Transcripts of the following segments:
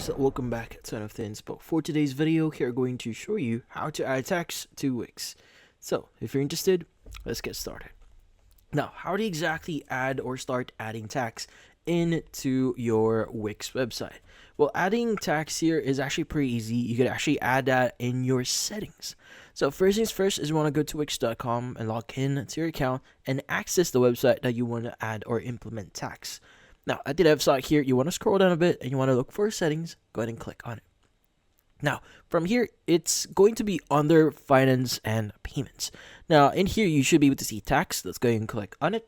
guys, welcome back to another inspo. For today's video, we're going to show you how to add tax to Wix. So, if you're interested, let's get started. Now, how do you exactly add or start adding tax into your Wix website? Well, adding tax here is actually pretty easy. You could actually add that in your settings. So first things first is you want to go to wix.com and log in to your account and access the website that you want to add or implement tax. Now, at the website here, you want to scroll down a bit and you want to look for settings. Go ahead and click on it. Now, from here, it's going to be under finance and payments. Now, in here, you should be able to see tax. Let's go ahead and click on it.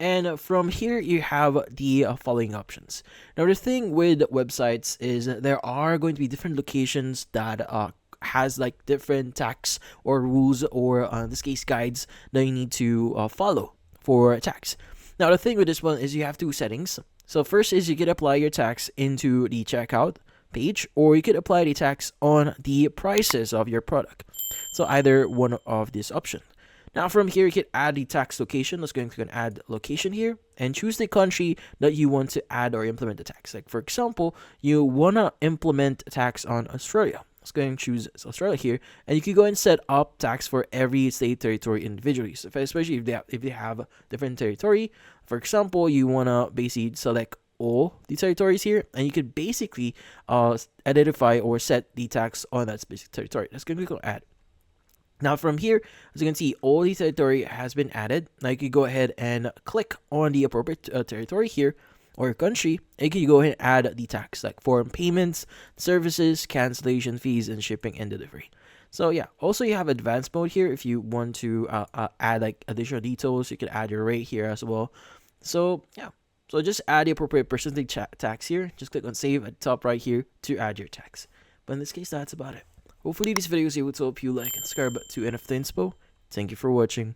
And from here, you have the following options. Now, the thing with websites is there are going to be different locations that has like different tax or rules or in this case guides that you need to follow for tax. Now, the thing with this one is you have two settings. So first is you can apply your tax into the checkout page, or you could apply the tax on the prices of your product. So either one of these options. Now from here, you can add the tax location. Let's go and click on add location here and choose the country that you want to add or implement the tax. Like for example, you want to implement tax on Australia. Let's go and choose Australia here, and you can go and set up tax for every state territory individually. So especially if they have different territory, for example, you wanna basically select all the territories here, and you can basically identify or set the tax on that specific territory. Let's go and click on add. Now from here, as you can see, all the territory has been added. Now you can go ahead and click on the appropriate territory here or country, and you can go ahead and add the tax like foreign payments, services, cancellation fees, and shipping and delivery. So yeah, also you have advanced mode here if you want to add like additional details. You can add your rate here as well. So yeah, so just add the appropriate percentage tax here. Just click on save at the top right here to add your tax. But in this case, that's about it. Hopefully this video is able to help you like and subscribe to NF Inspo. Thank you for watching.